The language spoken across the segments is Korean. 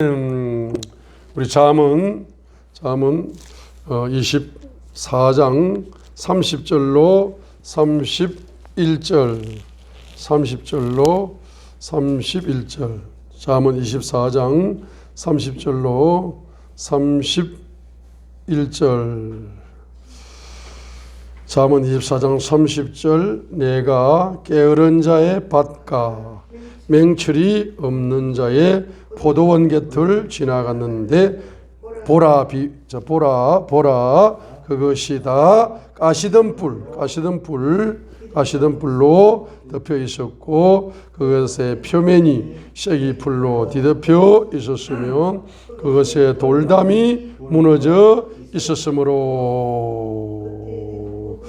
우리 잠언 24장 30절로 31절 잠언 24장 30절로 31절 잠언 24장 30절 내가 게으른 자의 밭과 맹철이 없는 자의 포도원 곁을 지나갔는데 보라 그것이 다 가시던 불로 덮여 있었고 그것의 표면이 쐐기풀로 뒤덮여 있었으며 그것의 돌담이 무너져 있었으므로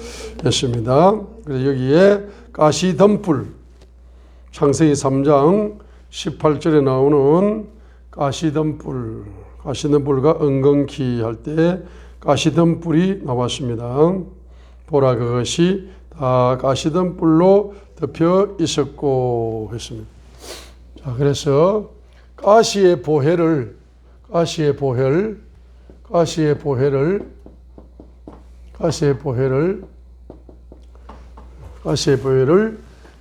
했습니다. 그래서 여기에 가시덤불 창세기 3장 18절에 나오는 가시덤불과 엉겅퀴 할 때 가시덤불이 나왔습니다. 보라 그것이 다 가시덤불로 덮여 있었고 했습니다. 자, 그래서 가시의 보혈을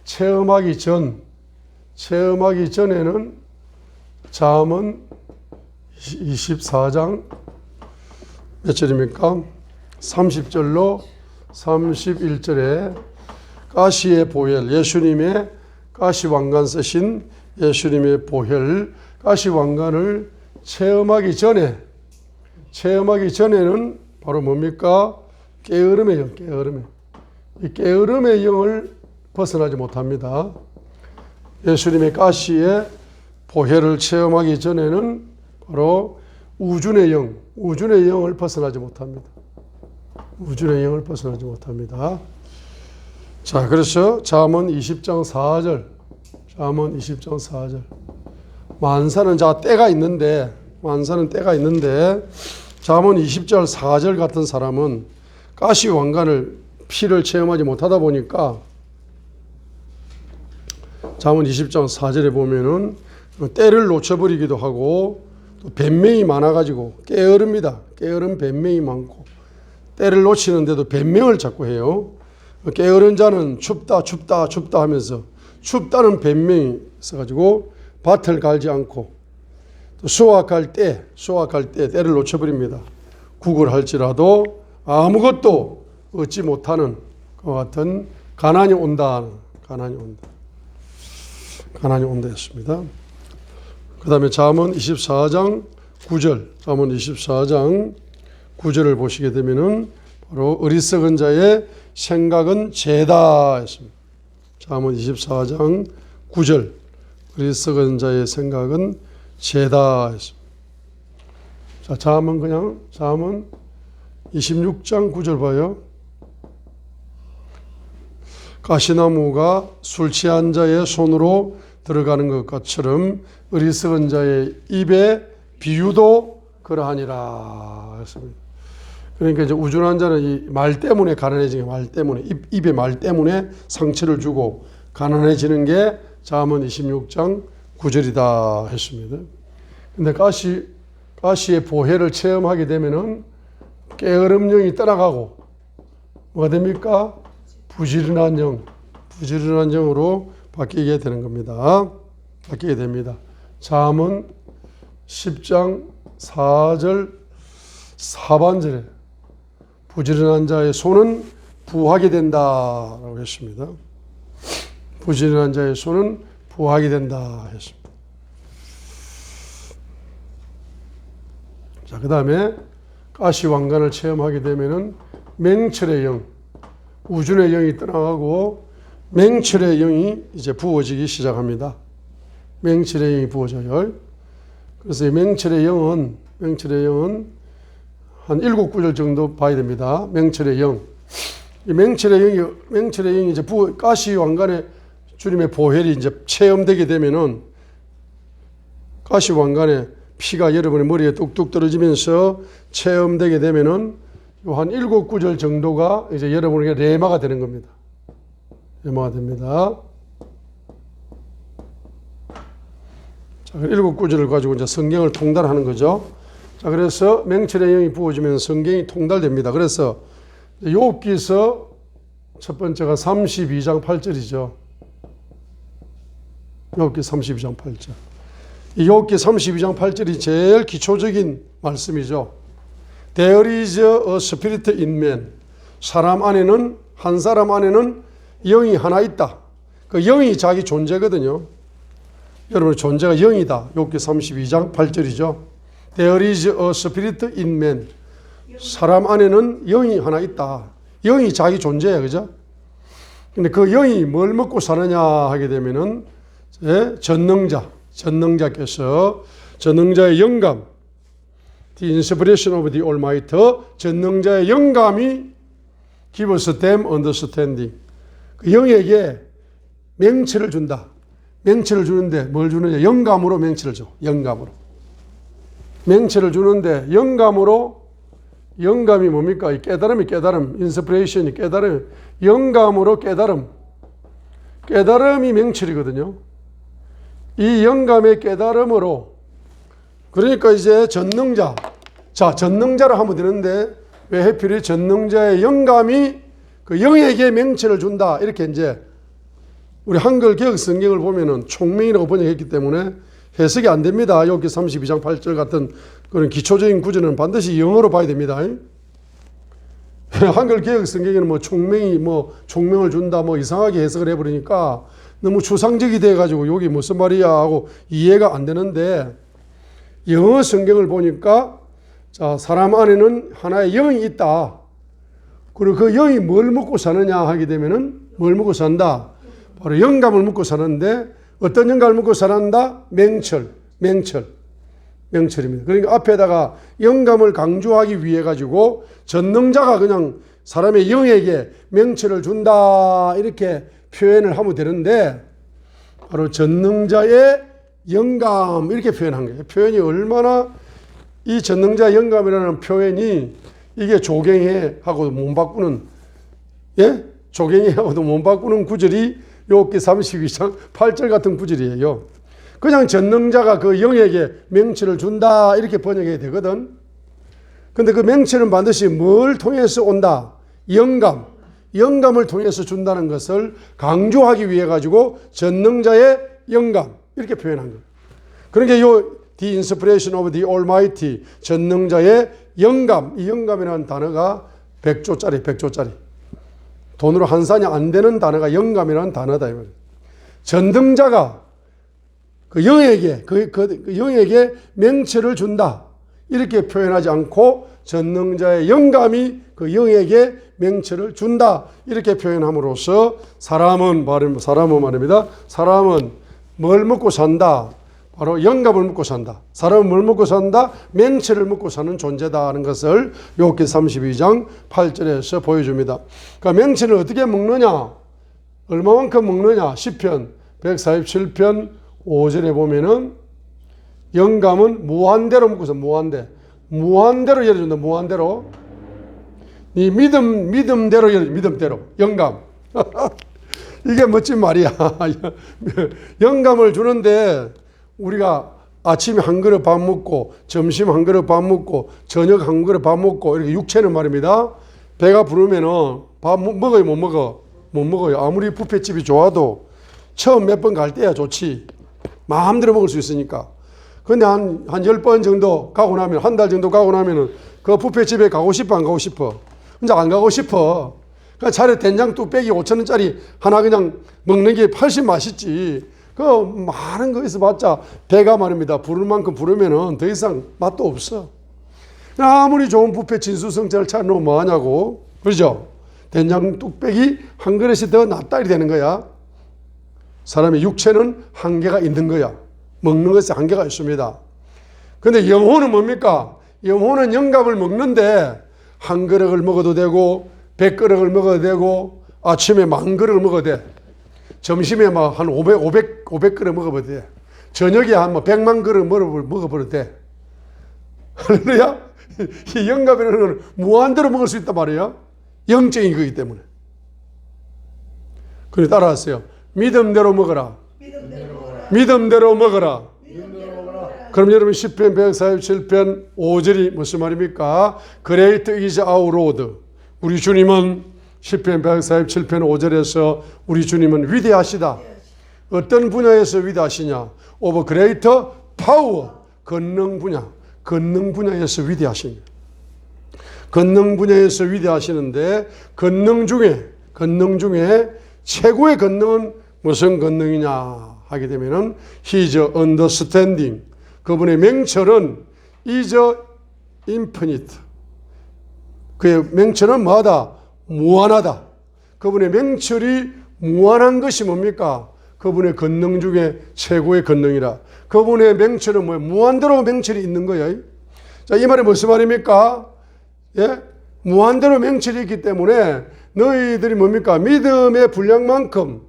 체험하기 전에는 잠언 24장 몇 절입니까? 30절로 31절에 가시의 보혈, 예수님의 가시왕관 쓰신 예수님의 보혈, 가시왕관을 체험하기 전에는 바로 뭡니까? 게으름의 영, 이 게으름의 영을 벗어나지 못합니다. 예수님의 가시의 보혈을 체험하기 전에는 바로 우준의 영을 벗어나지 못합니다. 자, 그래서 잠언 20장 4절. 만사는 때가 있는데 잠언 20절 4절 같은 사람은 가시 왕관을 피를 체험하지 못하다 보니까 잠언 20장 4절에 보면은 때를 놓쳐버리기도 하고 또 변명이 많아가지고 게으릅니다. 게으른 변명이 많고 때를 놓치는데도 변명을 자꾸 해요. 게으른 자는 춥다 하면서 춥다는 변명이 있어가지고 밭을 갈지 않고 또 수확할 때 때를 놓쳐버립니다. 국을 할지라도 아무것도 얻지 못하는 것 같은 가난이 온다 했습니다. 그 다음에 잠언 24장 9절을 보시게 되면은 바로 어리석은 자의 생각은 죄다 했습니다. 잠언 24장 9절 어리석은 자의 생각은 죄다 했습니다. 자, 잠언 26장 9절 봐요. 가시나무가 술 취한 자의 손으로 들어가는 것처럼 어리석은 자의 입에 비유도 그러하니라 했습니다. 그러니까 이제 우준한 자는 이 말 때문에 가난해지는 입의 말 때문에 상처를 주고 가난해지는 게 잠언 26장 9절이다 했습니다. 근데 가시의 보혈을 체험하게 되면은 게으름령이 떠나가고 뭐가 됩니까? 부지런한 영으로 바뀌게 되는 겁니다. 바뀌게 됩니다. 잠언 10장 4절 4반절에 부지런한 자의 손은 부하게 된다라고 했습니다. 부지런한 자의 손은 부하게 된다 했습니다. 자, 그 다음에 가시왕관을 체험하게 되면은 맹철의 영, 우준의 영이 떠나가고 맹철의 영이 이제 부어지기 시작합니다. 맹철의 영이 부어져요. 그래서 이 맹철의 영은 한 7구절 정도 봐야 됩니다. 맹철의 영. 이 맹철의 영이 이제 가시 왕관에 주님의 보혈이 이제 체험되게 되면은 가시 왕관에 피가 여러분의 머리에 뚝뚝 떨어지면서 체험되게 되면은 한 7구절 정도가 이제 여러분에게 레마가 되는 겁니다. 레마가 됩니다. 자, 7구절을 가지고 이제 성경을 통달하는 거죠. 자, 그래서 맹철의 영이 부어지면 성경이 통달됩니다. 그래서 욥기서 첫 번째가 32장 8절이죠. 욥기 32장 8절. 이 욥기 32장 8절이 제일 기초적인 말씀이죠. There is a spirit in man. 사람 안에는, 한 사람 안에는 영이 하나 있다. 그 영이 자기 존재거든요. 여러분 존재가 영이다. 욥기 32장 8절이죠. There is a spirit in man. 사람 안에는 영이 하나 있다. 영이 자기 존재야, 그죠? 근데 그 영이 뭘 먹고 사느냐 하게 되면은, 전능자께서, 전능자의 영감, the inspiration of the Almighty, 전능자의 영감이 give us them understanding. 그 영에게 맹체를 준다. 맹체를 주는데 뭘 주느냐? 영감으로 맹체를 줘. 영감으로. 맹체를 주는데 영감이 뭡니까? 이 깨달음이 인스피레이션이 깨달음, 영감으로 깨달음이 맹철이거든요. 이 영감의 깨달음으로, 그러니까 이제 전능자, 자, 전능자로 하면 되는데 왜 해필이 전능자의 영감이 그 영에게 맹철을 준다. 이렇게 이제 우리 한글 개혁 성경을 보면은 총명이라고 번역했기 때문에 해석이 안 됩니다. 욥기 32장 8절 같은 그런 기초적인 구절은 반드시 영어로 봐야 됩니다. 한글 개혁 성경에는 뭐 총명을 준다 뭐 이상하게 해석을 해버리니까 너무 추상적이 돼가지고 여기 무슨 말이야 하고 이해가 안 되는데, 영어 성경을 보니까 자, 사람 안에는 하나의 영이 있다. 그리고 그 영이 뭘 먹고 사느냐 하게 되면은 뭘 먹고 산다. 바로 영감을 먹고 사는데 어떤 영감을 먹고 살았다? 맹철입니다. 그러니까 앞에다가 영감을 강조하기 위해 가지고 전능자가 그냥 사람의 영에게 맹철을 준다 이렇게 표현을 하면 되는데, 바로 전능자의 영감 이렇게 표현한 거예요. 표현이 얼마나, 이 전능자의 영감이라는 표현이 이게 조경해하고도 못 바꾸는, 조경해하고도 못 바꾸는 구절이 욥기 32장 8절 같은 구절이에요. 그냥 전능자가 그 영에게 맹철을 준다 이렇게 번역해야 되거든. 근데 그 맹철은 반드시 뭘 통해서 온다? 영감을 통해서 준다는 것을 강조하기 위해 가지고 전능자의 영감 이렇게 표현한 거예요. 그러니까 the inspiration of the Almighty, 전능자의 영감, 이 영감이라는 단어가 100조짜리. 돈으로 환산이 안 되는 단어가 영감이라는 단어다. 전능자가 그 영에게, 영에게 맹철을 준다. 이렇게 표현하지 않고 전능자의 영감이 그 영에게 맹철을 준다. 이렇게 표현함으로써 사람은 말입니다. 사람은 뭘 먹고 산다? 바로 영감을 먹고 산다. 사람은 뭘 먹고 산다? 맹철을 먹고 사는 존재다 하는 것을 욥기 32장 8절에서 보여줍니다. 그러니까 맹철을 어떻게 먹느냐? 얼마만큼 먹느냐? 시편 147편 5절에 보면은 영감은 무한대로 먹고서 무한대로 열어준다. 무한대로. 이 믿음대로 열어준다. 믿음대로. 영감. 이게 멋진 말이야. 영감을 주는데 우리가 아침에 한 그릇 밥 먹고 점심 한 그릇 밥 먹고 저녁 한 그릇 밥 먹고 이렇게 육체는 말입니다. 배가 부르면은 밥 먹어요? 못 먹어? 못 먹어요. 아무리 뷔페집이 좋아도 처음 몇 번 갈 때야 좋지. 마음대로 먹을 수 있으니까. 근데 한 10번 정도 가고 나면, 한 달 정도 가고 나면은 그 뷔페집에 가고 싶어, 안 가고 싶어? 이제 안 가고 싶어. 그러니까 차라리 된장 뚝배기 5,000원짜리 하나 그냥 먹는 게 훨씬 맛있지. 그 많은 거 있어봤자 배가 말입니다. 부를 만큼 부르면은 더 이상 맛도 없어. 아무리 좋은 뷔페 진수성찬을 차려놓으면 뭐하냐고. 그렇죠? 된장 뚝배기 한 그릇이 더 낫다 이렇게 되는 거야. 사람의 육체는 한계가 있는 거야. 먹는 것에 한계가 있습니다. 근데 영혼은 뭡니까? 영혼은 영감을 먹는데 한 그릇을 먹어도 되고 100그릇을 먹어도 되고 아침에 10,000그릇을 먹어도 돼. 점심에 막 한 500그릇 먹어도 돼. 저녁에 한 100만 그릇 먹어버려도 돼. 할렐루야? 이 영감이라는 건 무한대로 먹을 수 있단 말이에요. 영적인 거기 때문에. 그래 따라하세요. 믿음대로 먹어라. 믿음대로 먹어라. 그럼 여러분 시편 147편 5절이 무슨 말입니까? Great is our Lord. 우리 주님은 시편 147편 5절에서 우리 주님은 위대하시다. 어떤 분야에서 위대하시냐? Of great power. 권능 분야에서 위대하십니다. 권능 분야에서 위대하시는데 권능 중에 최고의 권능은 무슨 권능이냐 하게 되면은 His understanding. 그분의 명철은 is infinite. 그의 명철은 뭐하다? 무한하다. 그분의 명철이 무한한 것이 뭡니까? 그분의 권능 중에 최고의 권능이라. 그분의 명철은 뭐예요? 무한대로 명철이 있는 거예요. 자, 이 말이 무슨 말입니까? 예? 무한대로 명철이 있기 때문에 너희들이 뭡니까? 믿음의 분량만큼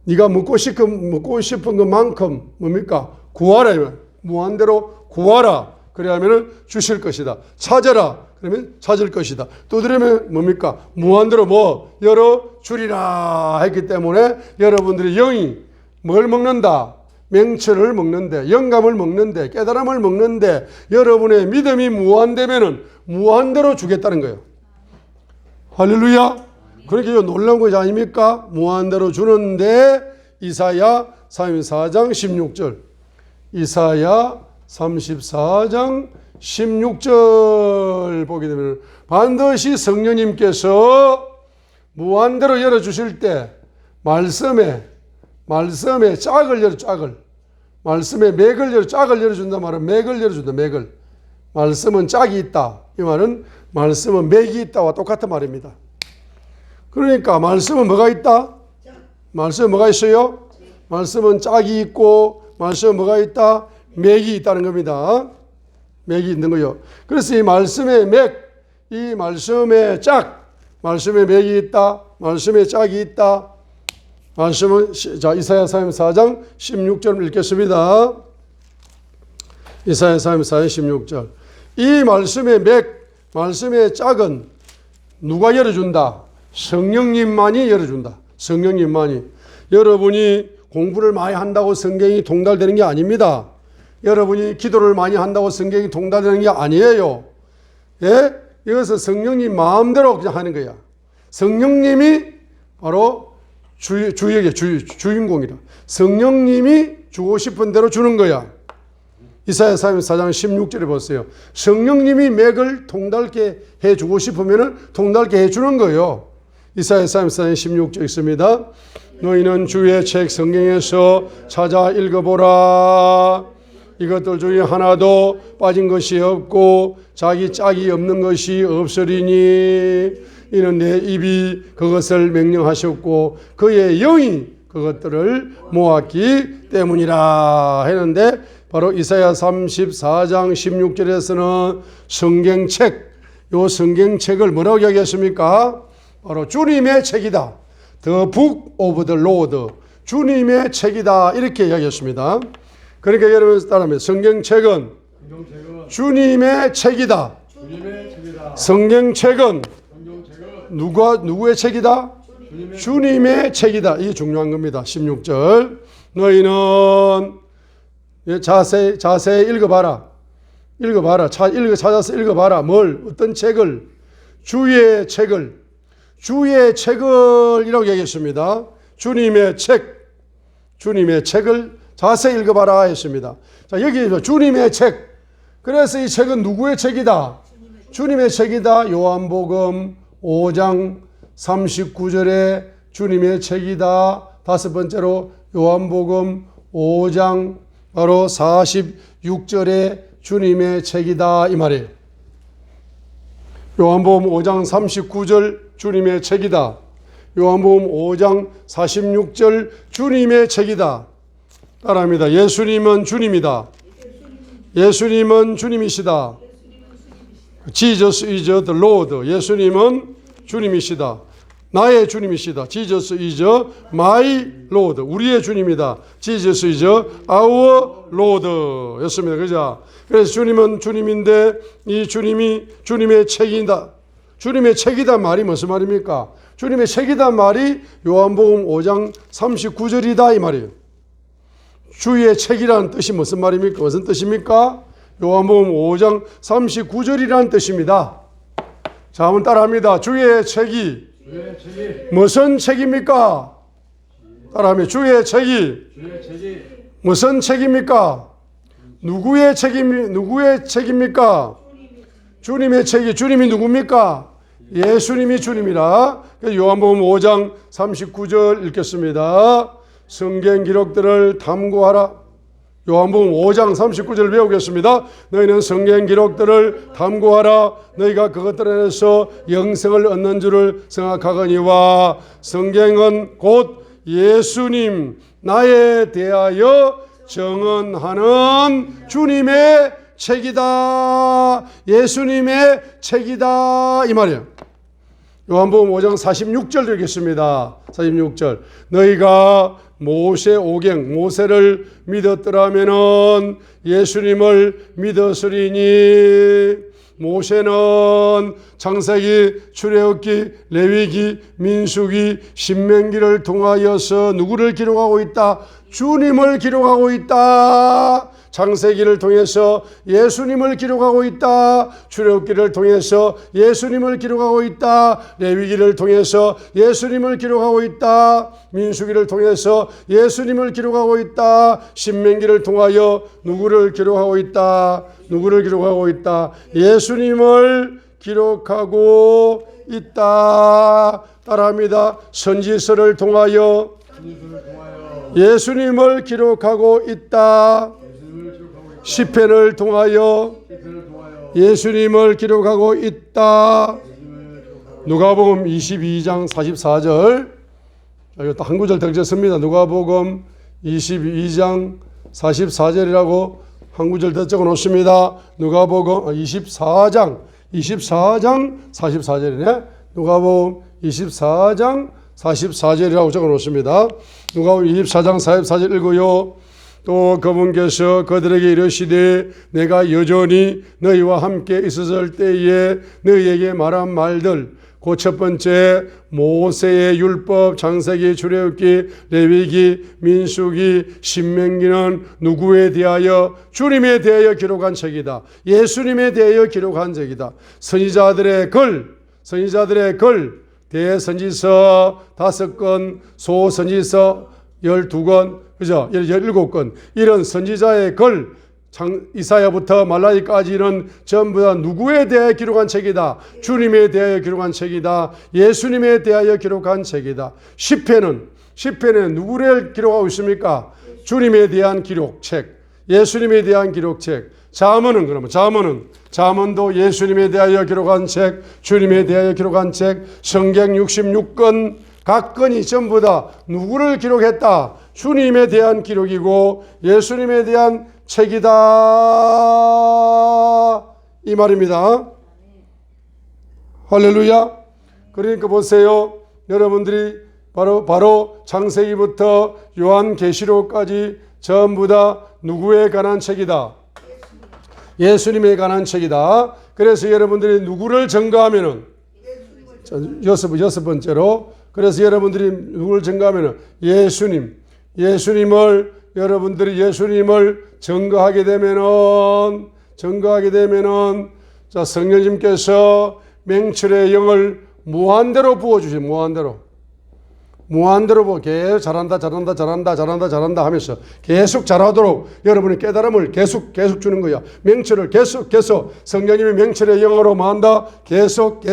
네가 묻고 싶은 것만큼 뭡니까? 구하라. 무한대로 구하라. 그래야면 주실 것이다. 찾아라. 그러면 찾을 것이다. 두드리면 뭡니까? 무한대로 열어주리라 했기 때문에 여러분들이 영이 뭘 먹는다? 명철을 먹는데, 영감을 먹는데, 깨달음을 먹는데 여러분의 믿음이 무한되면은 무한대로 주겠다는 거예요. 할렐루야. 그러니까 이거 놀라운 것이 아닙니까? 무한대로 주는데 이사야 34장 16절. 이사야 34장 16절 보게 되면 반드시 성령님께서 무한대로 열어주실 때 말씀에 짝을 열어, 짝을. 말씀에 맥을 열어, 짝을 열어준다 말은 맥을 열어준다, 맥을. 말씀은 짝이 있다. 이 말은 말씀은 맥이 있다와 똑같은 말입니다. 그러니까 말씀은 뭐가 있다? 말씀은 뭐가 있어요? 말씀은 짝이 있고 말씀은 뭐가 있다? 맥이 있다는 겁니다. 맥이 있는 거요. 그래서 이 말씀의 맥, 이 말씀의 짝, 말씀의 맥이 있다, 말씀의 짝이 있다. 말씀은 자 이사야 34장 16절 읽겠습니다. 이사야 34장 16절. 이 말씀의 맥, 말씀의 짝은 누가 열어준다? 성령님만이 열어준다. 성령님만이. 여러분이 공부를 많이 한다고 성경이 통달되는 게 아닙니다. 여러분이 기도를 많이 한다고 성경이 통달되는 게 아니에요. 예? 이것은 성령님 마음대로 그냥 하는 거야. 성령님이 바로 주인공이라. 성령님이 주고 싶은 대로 주는 거야. 이사야 34장 16절에 보세요. 성령님이 맥을 통달게 해주고 싶으면 통달게 해주는 거예요. 이사야 34장 16절 있습니다. 너희는 주의 책 성경에서 찾아 읽어보라. 이것들 중에 하나도 빠진 것이 없고 자기 짝이 없는 것이 없으리니 이는 내 입이 그것을 명령하셨고 그의 영이 그것들을 모았기 때문이라 했는데 바로 이사야 34장 16절에서는 성경책, 요 성경책을 뭐라고 이야기했습니까? 바로 주님의 책이다. The Book of the Lord. 주님의 책이다. 이렇게 이야기했습니다. 그러니까 여러분 따라하면 성경책은 주님의 책이다. 성경책은 누구의 책이다? 주님의 책이다. 이게 중요한 겁니다. 16절. 너희는 자세히 읽어봐라. 찾아서 읽어봐라. 뭘? 어떤 책을? 주의 책을 이라고 얘기했습니다. 주님의 책을 자세히 읽어봐라 했습니다. 자, 여기 주님의 책. 그래서 이 책은 누구의 책이다? 주님의 책이다. 요한복음 5장 39절에 주님의 책이다. 다섯 번째로 요한복음 5장 바로 46절에 주님의 책이다. 이 말이에요. 요한복음 5장 39절 주님의 책이다. 요한복음 5장 46절 주님의 책이다. 따라합니다. 예수님은 주님이다. 예수님은 주님이시다. Jesus is the Lord. 예수님은 주님이시다. 나의 주님이시다. Jesus is my Lord. 우리의 주님이다. Jesus is our Lord. 였습니다. 그죠? 그래서 주님은 주님인데 이 주님이 주님의 책이다. 주님의 책이다 말이 무슨 말입니까? 주님의 책이다 말이 요한복음 5장 39절이다 이 말이에요. 주의 책이라는 뜻이 무슨 말입니까? 무슨 뜻입니까? 요한복음 5장 39절이라는 뜻입니다. 자, 한번 따라합니다. 주의 책이 무슨 책입니까? 따라하면 주의 책이 무슨 책입니까? 누구의 책입니까? 주님의 책이. 주님이 누굽니까? 예수님이 주님이라. 요한복음 5장 39절 읽겠습니다. 성경 기록들을 탐구하라. 요한복음 5장 39절 배우겠습니다. 너희는 성경 기록들을 탐구하라. 너희가 그것들 안에서 영생을 얻는 줄을 생각하거니와 성경은 곧 예수님 나에 대하여 증언하는 주님의 책이다. 예수님의 책이다. 이 말이에요. 요한복음 5장 46절 읽겠습니다. 46절. 너희가 모세 오경, 모세를 믿었더라면은 예수님을 믿었으리니 모세는 창세기, 출애굽기, 레위기, 민수기, 신명기를 통하여서 누구를 기록하고 있다? 주님을 기록하고 있다. 창세기를 통해서 예수님을 기록하고 있다. 출애굽기를 통해서 예수님을 기록하고 있다. 레위기를 통해서 예수님을 기록하고 있다. 민수기를 통해서 예수님을 기록하고 있다. 신명기를 통하여 누구를 기록하고 있다. 누구를 기록하고 있다. 예수님을 기록하고 있다. 따라합니다. 선지서를 통하여 예수님을 기록하고 있다. 시편을 통하여 예수님을 기록하고 있다. 누가복음 22장 44절. 이것도 한 구절 더 적습니다. 누가복음 22장 44절이라고 한 구절 더 적어 놓습니다. 누가복음 24장 44절이네. 누가복음 24장 44절이라고 적어 놓습니다. 누가복음 24장 44절 읽어요. 또 그분께서 그들에게 이르시되 내가 여전히 너희와 함께 있었을 때에 너희에게 말한 말들 그 첫 번째 모세의 율법, 창세기, 출애굽기, 레위기, 민수기, 신명기는 누구에 대하여? 주님에 대하여 기록한 책이다. 예수님에 대하여 기록한 책이다. 선지자들의 글, 대선지서 5권, 소선지서 12권, 그죠? 17권. 이런 선지자의 글, 이사야부터 말라기까지는 전부 다 누구에 대해 기록한 책이다. 주님에 대하여 기록한 책이다. 예수님에 대하여 기록한 책이다. 시편은 누구를 기록하고 있습니까? 주님에 대한 기록책, 예수님에 대한 기록책. 잠언도 예수님에 대하여 기록한 책, 주님에 대하여 기록한 책. 성경 66권 각 건이 전부 다 누구를 기록했다? 주님에 대한 기록이고 예수님에 대한 책이다. 이 말입니다. 할렐루야. 그러니까 보세요. 여러분들이 바로 창세기부터 요한계시록까지 전부 다 누구에 관한 책이다? 예수님에 관한 책이다. 그래서 여러분들이 누구를 증거하면은 여섯 번째로, 그래서 여러분들이 누구를 증거하면은 예수님을 여러분들이 예수님을 증거하게 되면은 자, 성령님께서 맹철의 영을 무한대로 부어주세요. 무한대로 계속 잘한다 하면서 계속 잘하도록 여러분의 깨달음을 계속 주는 거야. 맹철을 계속 성령님이 맹철의 영으로 뭐한다? 계속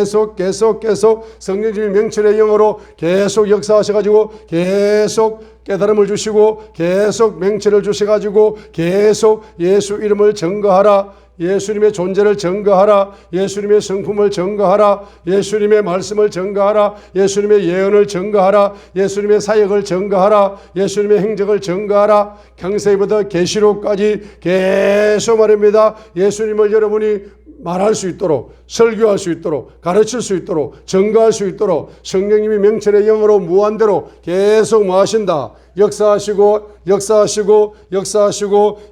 성령님이 맹철의 영으로 계속 역사하셔가지고 계속 깨달음을 주시고 계속 맹철을 주셔가지고 계속 예수 이름을 증거하라. 예수님의 존재를 증거하라. 예수님의 성품을 증거하라. 예수님의 말씀을 증거하라. 예수님의 예언을 증거하라. 예수님의 사역을 증거하라. 예수님의 행적을 증거하라. 창세기부터 계시록까지 계속 말입니다. 예수님을 여러분이 말할 수 있도록, 설교할 수 있도록, 가르칠 수 있도록, 증거할 수 있도록 성령님이 명철의 영으로 무한대로 계속 뭐 하신다?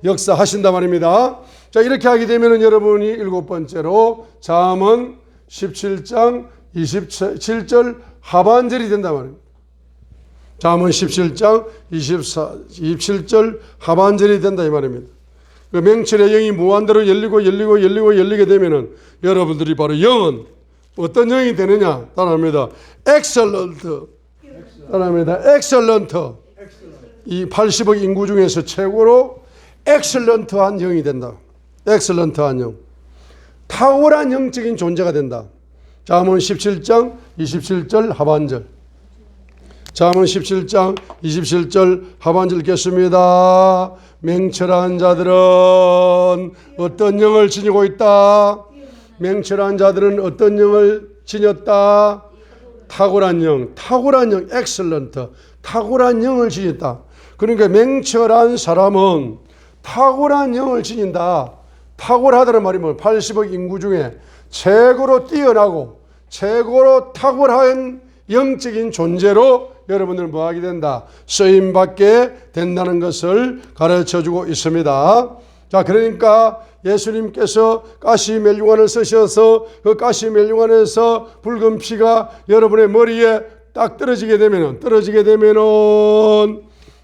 역사하신다 말입니다. 자, 이렇게 하게 되면 여러분이 7번째로 잠언 17장 27절 하반절이 된단 말입니다. 잠언 17장 27절 하반절이 된다 이 말입니다. 그 맹철의 영이 무한대로 열리게 되면은 여러분들이 바로 영은 어떤 영이 되느냐? 따라합니다. excellent. 따라합니다. excellent. 이 80억 인구 중에서 최고로 excellent한 영이 된다. excellent한 영. 탁월한 영적인 존재가 된다. 잠언 17장 27절 하반절. 잠언 17장 27절 하반절 읽겠습니다. 맹철한 자들은 어떤 영을 지니고 있다? 맹철한 자들은 어떤 영을 지녔다? 탁월한 영, excellent, 탁월한 영을 지녔다. 그러니까 맹철한 사람은 탁월한 영을 지닌다. 탁월하다는 말이 뭐 80억 인구 중에 최고로 뛰어나고 최고로 탁월한 영적인 존재로 여러분들 뭐하게 된다? 쓰임받게 된다는 것을 가르쳐주고 있습니다. 자, 그러니까 예수님께서 가시멜류관을 쓰셔서 그 가시멜류관에서 붉은 피가 여러분의 머리에 딱 떨어지게 되면은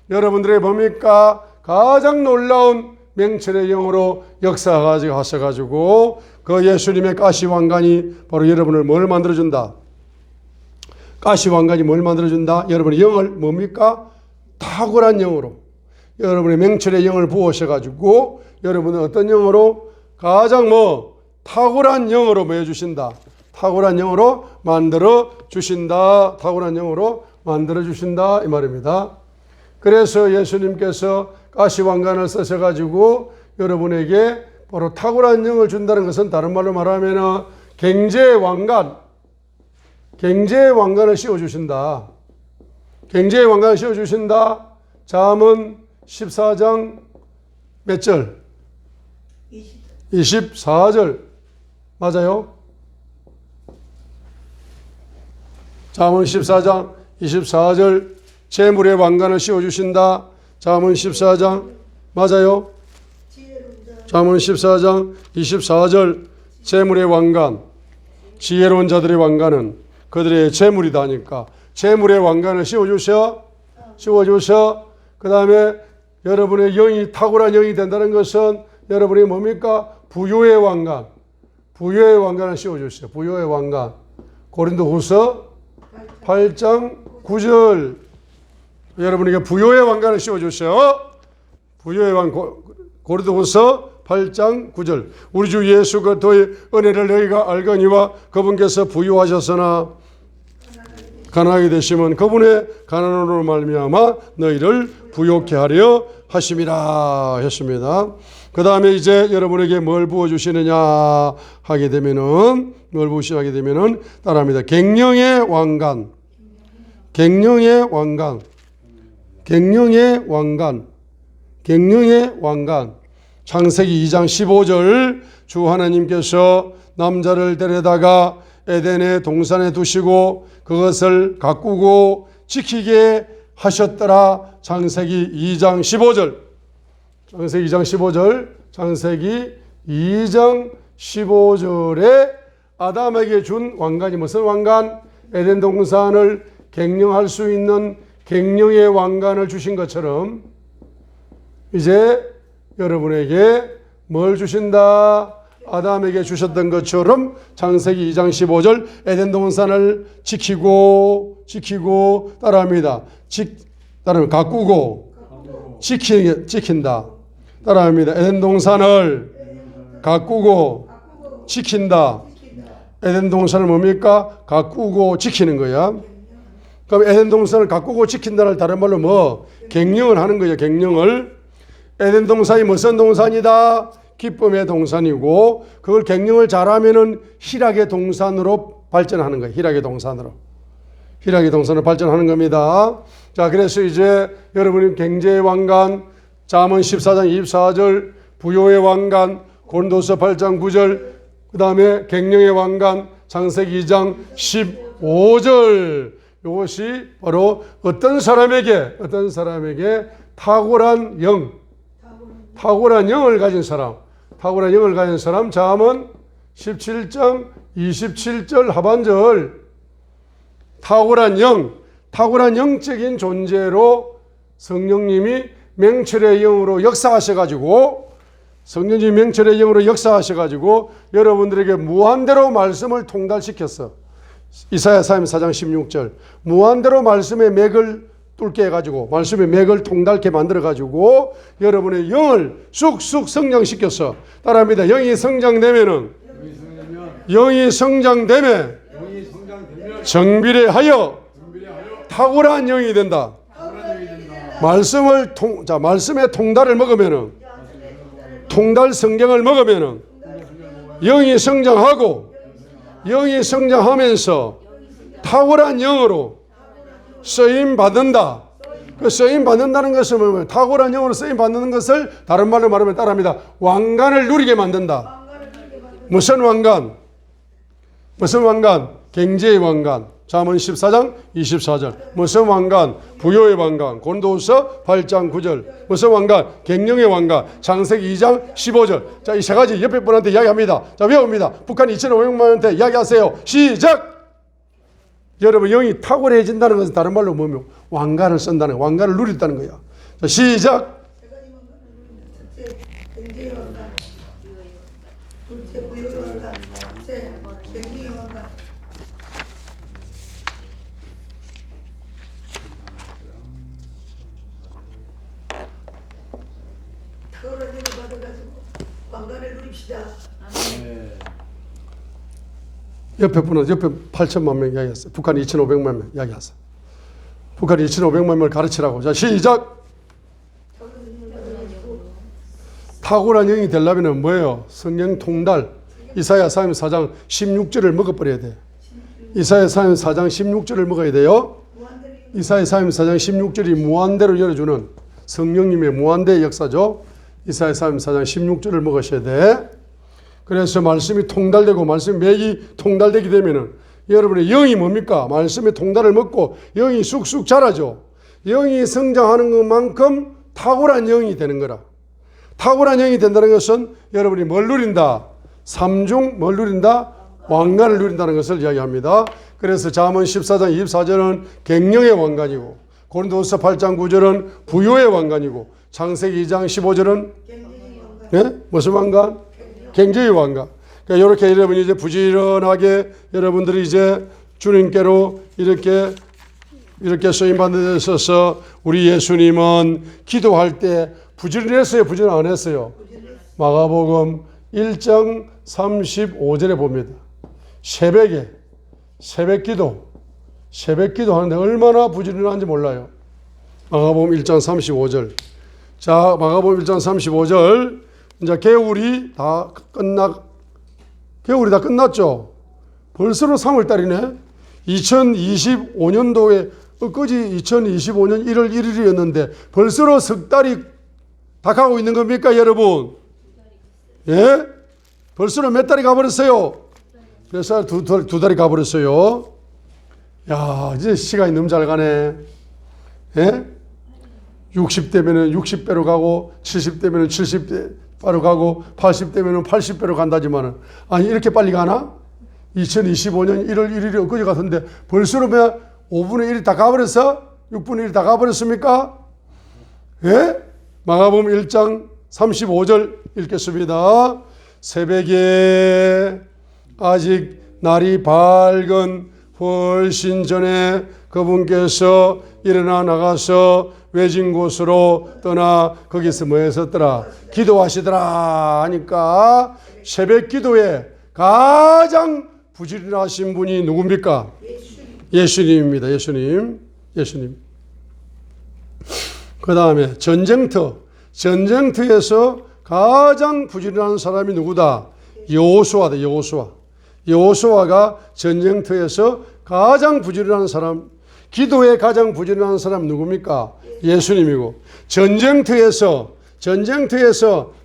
여러분들의 뭡니까? 가장 놀라운 맹철의 영으로 역사하셔가지고 그 예수님의 가시왕관이 바로 여러분을 뭘 만들어준다? 가시왕관이 뭘 만들어준다? 여러분의 영을 뭡니까? 탁월한 영으로 여러분의 맹철의 영을 부으셔가지고 여러분은 어떤 영으로? 가장 탁월한 영으로 해주신다. 탁월한 영으로 만들어 주신다. 탁월한 영으로 만들어 주신다 이 말입니다. 그래서 예수님께서 가시왕관을 쓰셔가지고 여러분에게 바로 탁월한 영을 준다는 것은 다른 말로 말하면 경제의 왕관을 씌워주신다. 경제의 왕관을 씌워주신다. 잠언 14장 몇 절? 24절. 맞아요? 잠언 14장 24절. 재물의 왕관을 씌워주신다. 잠언 14장. 맞아요? 잠언 14장 24절. 재물의 왕관. 지혜로운 자들의 왕관은 그들의 재물이다 하니까 재물의 왕관을 씌워주셔. 그 다음에 여러분의 영이 탁월한 영이 된다는 것은 여러분이 뭡니까? 부요의 왕관을 씌워주세요. 부요의 왕관. 고린도후서 8장 9절. 여러분에게 부요의 왕관을 씌워주세요. 부요의 왕관. 고린도후서 8장 9절. 우리 주 예수 그리스도의 은혜를 너희가 알거니와 그분께서 부유하셨으나 가난하게 되시면 그분의 가난으로 말미암아 너희를 부욕케 하려 하심이라 했습니다. 그 다음에 이제 여러분에게 뭘 부어주시느냐 하게 되면은 따라합니다. 갱령의 왕관. 창세기 2장 15절 주 하나님께서 남자를 데려다가 에덴의 동산에 두시고 그것을 가꾸고 지키게 하셨더라. 창세기 2장 15절. 창세기 2장 15절에 아담에게 준 왕관이 무슨 왕관? 에덴 동산을 갱령할 수 있는 갱령의 왕관을 주신 것처럼 이제 여러분에게 뭘 주신다? 아담에게 주셨던 것처럼 창세기 2장 15절 에덴 동산을 지키고 따라합니다. 가꾸고 지킨다. 따라합니다. 에덴 동산을 가꾸고 지킨다. 에덴 동산을 뭡니까? 가꾸고 지키는 거야. 그럼 에덴 동산을 가꾸고 지킨다를 다른 말로 갱령을 하는 거죠. 갱령을. 에덴 동산이 무슨 동산이다? 기쁨의 동산이고 그걸 갱령을 잘하면은 희락의 동산으로 발전하는 거예요. 희락의 동산으로 발전하는 겁니다. 자, 그래서 이제 여러분이 경제의 왕관, 잠언 14장 24절, 부요의 왕관, 고린도서 8장 9절, 그 다음에 갱령의 왕관, 창세기 2장 15절. 이것이 바로 어떤 사람에게 탁월한 영을 가진 사람, 잠언 17장 27절 하반절, 탁월한 영, 탁월한 영적인 존재로 성령님이 맹철의 영으로 역사하셔가지고 성령님이 맹철의 영으로 역사하셔가지고 여러분들에게 무한대로 말씀을 통달시켰어. 이사야 44장 16절 무한대로 말씀의 맥을 뚫게 해가지고 말씀의 맥을 통달케 만들어가지고 여러분의 영을 쑥쑥 성장시켰어. 따라합니다. 영이 성장되면 정비례하여 탁월한 영이 된다. 말씀의 통달을 먹으면은 통달 성경을 먹으면은 영이 성장하고 영이 성장하면서 탁월한 영으로 쓰임 받는다. 그 쓰임 받는다는 것은 뭐냐면 탁월한 영으로 쓰임 받는 것을 다른 말로 말하면 따라합니다. 왕관을 누리게 만든다. 무슨 왕관? 무슨 왕관? 경제의 왕관. 잠언 14장 24절. 무슨 왕관? 부요의 왕관. 고린도후서 8장 9절. 무슨 왕관? 갱령의 왕관. 창세기 2장 15절. 자, 이 세 가지 옆에 분한테 이야기합니다. 자, 외웁니다. 북한 2,500만한테 이야기하세요. 시작! 여러분, 영이 탁월해진다는 것은 다른 말로 뭐면 왕관을 쓴다는 거야. 왕관을 누린다는 거야. 자, 시작! 첫째, 경제의 왕관. 둘째, 부요의 왕관. 셋째, 갱령의 왕관. 탁월한 영을 받아가지고 왕관을 누립시다. 옆에 분은 옆에 8천만 명 이야기했어요. 북한 2,500만 명 이야기했어요. 북한 2,500만 명을 가르치라고. 자, 시작! 탁월한 영이 되려면 뭐예요? 성령 통달. 이사야 44장 16절을 먹어버려야 돼. 이사야 44장 16절을 먹어야 돼요. 이사야 44장 16절이 무한대로 열어주는 성령님의 무한대의 역사죠. 이사야 44장 16절을 먹으셔야 돼. 그래서 말씀이 통달되고 말씀의 맥이 통달되게 되면은 여러분의 영이 뭡니까? 말씀의 통달을 먹고 영이 쑥쑥 자라죠. 영이 성장하는 것만큼 탁월한 영이 되는 거라. 탁월한 영이 된다는 것은 여러분이 뭘 누린다? 삼중 뭘 누린다? 왕관을 누린다는 것을 이야기합니다. 그래서 잠언 14장 24절은 갱령의 왕관이고 고린도후서 8장 9절은 부요의 왕관이고 창세기 2장 15절은 예? 무슨 왕관? 경제의 왕관. 그러니까 이렇게 여러분이 이제 부지런하게 여러분들이 이제 주님께로 이렇게 쓰임 받는 데 있어서 우리 예수님은 기도할 때 부지런했어요? 부지런 안 했어요? 마가복음 1장 35절에 봅니다. 새벽 기도 하는데 얼마나 부지런한지 몰라요. 마가복음 1장 35절. 자, 마가복음 1장 35절. 이제 겨울이 다 끝났죠. 벌써로 3월달이네. 2025년도에 끝이 2025년 1월 1일이었는데 벌써로 석 달이 다 가고 있는 겁니까, 여러분? 예? 벌써로 몇 달이 가버렸어요? 몇 살? 두 달이 가버렸어요. 야, 이제 시간이 너무 잘 가네. 예? 60대면은 60배로 가고, 70대면은 70배로 가고, 80대면은 80배로 간다지만은, 아니, 이렇게 빨리 가나? 2025년 1월 1일이 엊그제 같은데, 벌써로 몇 5분의 1이 다 가버렸어? 6분의 1이 다 가버렸습니까? 예? 마가복음 1장 35절 읽겠습니다. 새벽에 아직 날이 밝은 훨씬 전에 그분께서 일어나 나가서 외진 곳으로 떠나 거기서 뭐 했었더라? 기도하시더라 하니까 새벽 기도에 가장 부지런하신 분이 누굽니까? 예수님입니다. 예수님. 그 다음에 전쟁터에서 가장 부지런한 사람이 누구다? 여호수아다. 여호수아가 전쟁터에서 가장 부지런한 사람, 기도에 가장 부지런한 사람 누굽니까? 예수님이고, 전쟁터에서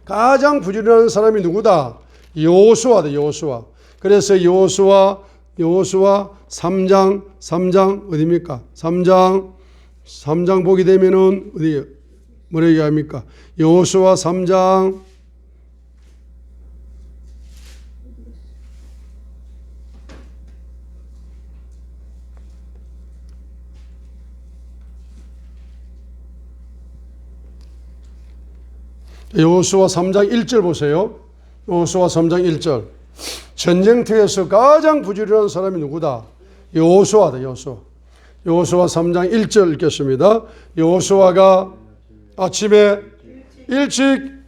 가장 부지런한 사람이 누구다? 여호수아다. 그래서 여호수아 3장 어디입니까? 3장 보게 되면은 어디 뭐라 얘기합니까? 여호수아 3장 여호수아 3장 1절 보세요. 여호수아 3장 1절. 전쟁터에서 가장 부지런한 사람이 누구다? 여호수아다. 여호수아. 여호수아 3장 1절 읽겠습니다. 여호수아가 아침에 일찍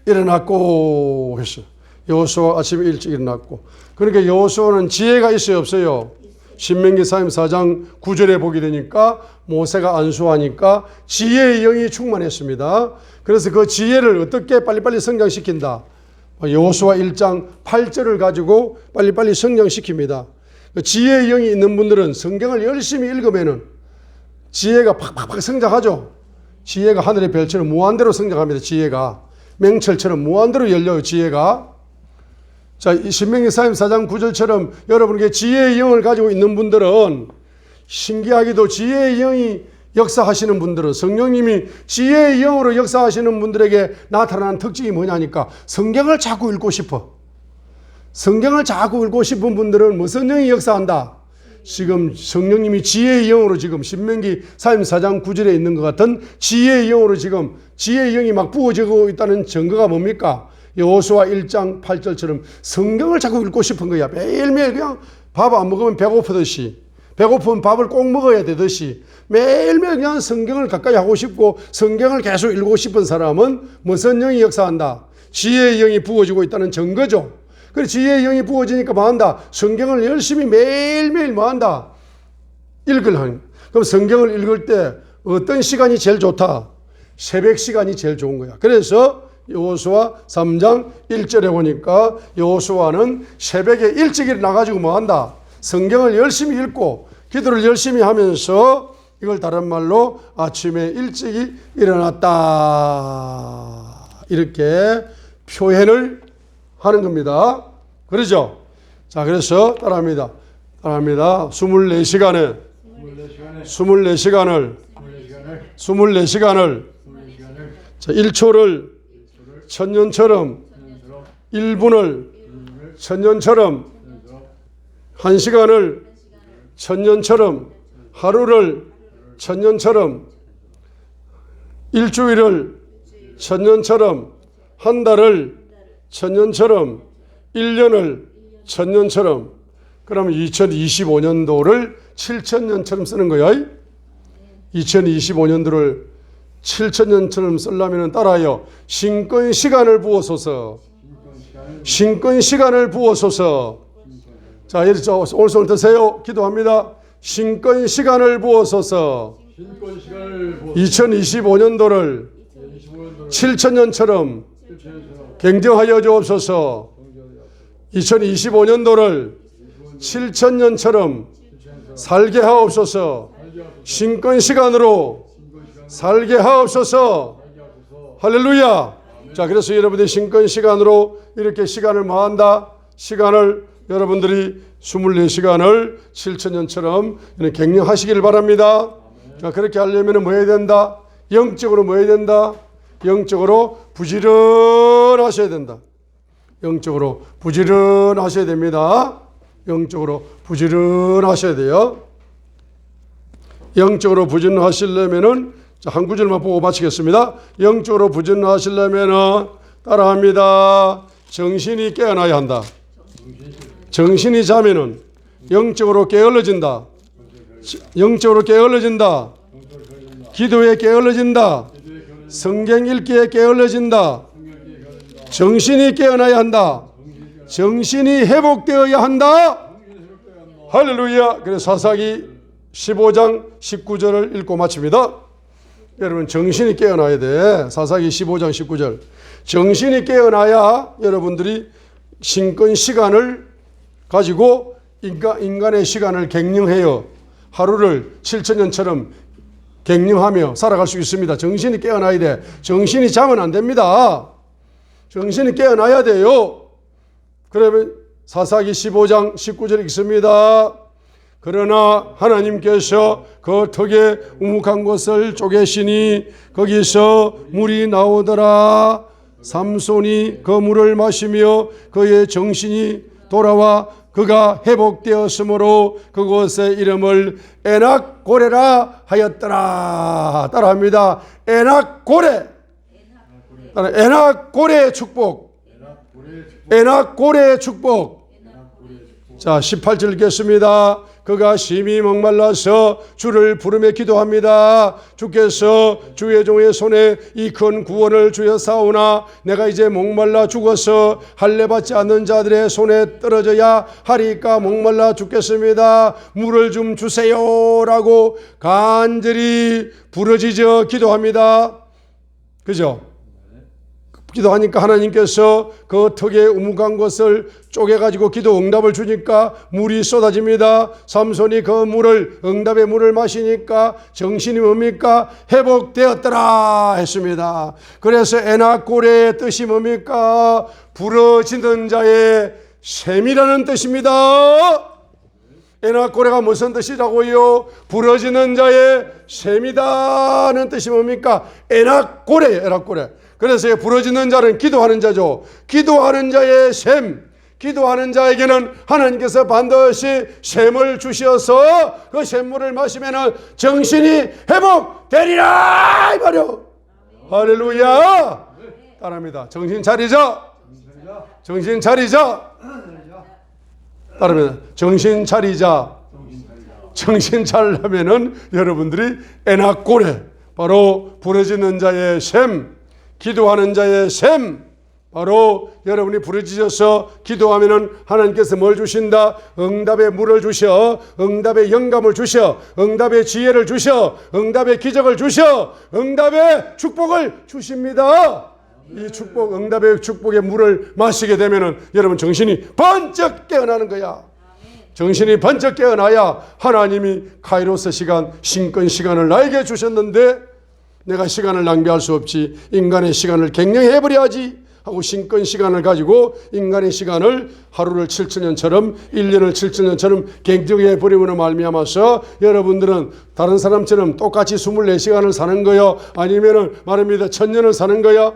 일어났고 했어. 여호수아 아침에 일찍 일어났고. 그러니까 여호수아는 지혜가 있어요, 없어요? 신명기 4장 9절에 보게 되니까 모세가 안수하니까 지혜의 영이 충만했습니다. 그래서 그 지혜를 어떻게 빨리빨리 성장시킨다? 여호수아 1장 8절을 가지고 빨리빨리 성장시킵니다. 지혜의 영이 있는 분들은 성경을 열심히 읽으면은 지혜가 팍팍팍 성장하죠. 지혜가 하늘의 별처럼 무한대로 성장합니다. 지혜가 맹철처럼 무한대로 열려요. 지혜가. 자, 신명기 4장 9절처럼 여러분에게 지혜의 영을 가지고 있는 분들은 신기하게도 지혜의 영이 역사하시는 분들은 성령님이 지혜의 영으로 역사하시는 분들에게 나타나는 특징이 뭐냐니까 성경을 자꾸 읽고 싶어. 성경을 자꾸 읽고 싶은 분들은 무슨 영이 역사한다? 지금 성령님이 지혜의 영으로 지금 신명기 4장 9절에 있는 것 같은 지혜의 영으로 지금 지혜의 영이 막 부어지고 있다는 증거가 뭡니까? 여호수아 1장 8절처럼 성경을 자꾸 읽고 싶은 거야. 매일매일 그냥 밥 안 먹으면 배고프듯이 배고프면 밥을 꼭 먹어야 되듯이 매일매일 그냥 성경을 가까이 하고 싶고 성경을 계속 읽고 싶은 사람은 무슨 영이 역사한다? 지혜의 영이 부어지고 있다는 증거죠. 그래서 지혜의 영이 부어지니까 뭐한다? 성경을 열심히 매일매일 뭐한다? 읽으려는. 그럼 성경을 읽을 때 어떤 시간이 제일 좋다? 새벽 시간이 제일 좋은 거야. 그래서 여호수아 3장 1절에 보니까 여호수아는 새벽에 일찍 일어나가지고 뭐한다? 성경을 열심히 읽고 기도를 열심히 하면서 이걸 다른 말로 아침에 일찍이 일어났다. 이렇게 표현을 하는 겁니다. 그러죠? 자, 그래서 따라합니다. 24시간을 자, 1초를 천년처럼 1분을 천년처럼 1시간을 천년처럼 하루를 천년처럼 일주일을 천년처럼 한 달을 천년처럼 1년을 천년처럼 그러면 2025년도를 7천년처럼 쓰는 거야. 2025년도를 7천년처럼 쓰려면 따라요. 신권 시간을 부어소서. 신권 시간을 부어소서. 자, 오늘 드세요. 기도합니다. 신권 시간을 부어소서. 2025년도를 7천년처럼 경정하여 주옵소서. 2025년도를 7천년처럼 살게 하옵소서. 신권 시간으로 살게 하옵소서. 할렐루야. 자, 그래서 여러분들이 신권 시간으로 이렇게 시간을 뭐한다? 시간을 여러분들이 24시간을 7천년처럼 갱년하시기를 바랍니다. 자, 그렇게 하려면 뭐 해야 된다? 영적으로 뭐 해야 된다? 영적으로 부지런하셔야 된다. 영적으로 부지런하셔야 됩니다. 영적으로 부지런하셔야 돼요. 영적으로 부지런하시려면은 한 구절만 보고 마치겠습니다. 영적으로 부지런하시려면은 따라합니다. 정신이 깨어나야 한다. 정신이 자면은 영적으로 게을러진다. 영적으로 게을러진다. 기도에 게을러진다. 성경 읽기에 게을러진다. 정신이 깨어나야 한다. 정신이 회복되어야 한다. 할렐루야. 그래서 사사기 15장 19절을 읽고 마칩니다. 여러분 정신이 깨어나야 돼. 사사기 15장 19절. 정신이 깨어나야 여러분들이 신권 시간을 가지고 인간의 시간을 갱령해요. 하루를 7천년처럼 갱령하며 살아갈 수 있습니다. 정신이 깨어나야 돼. 정신이 자면 안 됩니다. 정신이 깨어나야 돼요. 그러면 사사기 15장 19절 읽습니다. 그러나 하나님께서 그 턱에 우묵한 곳을 쪼개시니 거기서 물이 나오더라. 삼손이 그 물을 마시며 그의 정신이 돌아와 그가 회복되었으므로 그곳의 이름을 에낙고레라 하였더라. 따라합니다. 에낙고레. 에낙고레의 축복. 에낙고레의 축복. 자, 18절 읽겠습니다. 그가 심히 목말라서 주를 부르며 기도합니다. 주께서 주의 종의 손에 이 큰 구원을 주셨사오나 내가 이제 목말라 죽어서 할례 받지 않는 자들의 손에 떨어져야 하리까 목말라 죽겠습니다. 물을 좀 주세요라고 간절히 부르짖어 기도합니다. 그죠? 기도하니까 하나님께서 그 턱에 우묵한 것을 쪼개가지고 기도 응답을 주니까 물이 쏟아집니다. 삼손이 그 물을, 응답의 물을 마시니까 정신이 뭡니까? 회복되었더라 했습니다. 그래서 에낙고레의 뜻이 뭡니까? 부러지는 자의 셈이라는 뜻입니다. 에낙고레가 무슨 뜻이라고요? 부러지는 자의 셈이다는 뜻이 뭡니까? 에낙고레, 에낙고레. 그래서 부러지는 자는 기도하는 자죠. 기도하는 자의 셈, 기도하는 자에게는 하나님께서 반드시 셈을 주셔서 그 셈물을 마시면 정신이 회복되리라 이 말이요. 할렐루야. 따라합니다. 정신 차리자. 정신 차리자. 따라합니다. 정신 차리자. 정신 차리려면은 여러분들이 에낙고레, 바로 부러지는 자의 셈, 기도하는 자의 셈, 바로 여러분이 부르짖어서 기도하면은 하나님께서 뭘 주신다? 응답의 물을 주셔, 응답의 영감을 주셔, 응답의 지혜를 주셔, 응답의 기적을 주셔, 응답의 축복을 주십니다. 이 축복, 응답의 축복의 물을 마시게 되면은 여러분 정신이 번쩍 깨어나는 거야. 정신이 번쩍 깨어나야 하나님이 카이로스 시간, 신권 시간을 나에게 주셨는데 내가 시간을 낭비할 수 없지, 인간의 시간을 갱령해버려야지 하고 신권 시간을 가지고 인간의 시간을 하루를 7천년처럼 1년을 7천년처럼 갱령해버림으로 말미암아서 여러분들은 다른 사람처럼 똑같이 24시간을 사는 거요, 아니면은 말합니다 1000년을 사는 거야,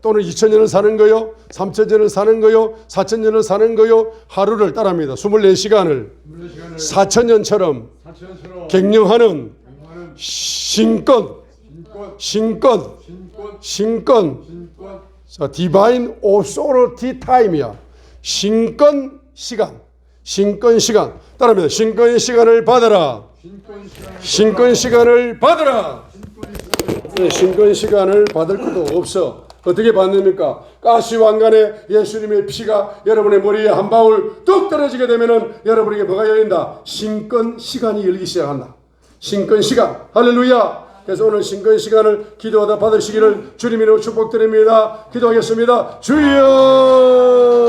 또는 2000년을 사는 거요, 3000년을 사는 거요, 4000년을 사는 거요. 하루를 따라합니다. 24시간을 4000년처럼 갱령하는 신권, 자, 디바인 오소리티 타임이야. 신권 시간, 신권 시간. 따라합니다. 신권 시간을 받아라. 신권 시간을 받아라. 네, 신권 시간을 받을 것도 없어. 어떻게 받습니까? 가시왕간에 예수님의 피가 여러분의 머리에 한 방울 뚝 떨어지게 되면은 여러분에게 뭐가 열린다? 신권 시간이 열리기 시작한다. 신권 시간. 할렐루야. 그래서 오늘 신권 시간을 기도하다 받으시기를 주님 이름으로 축복드립니다. 기도하겠습니다. 주여.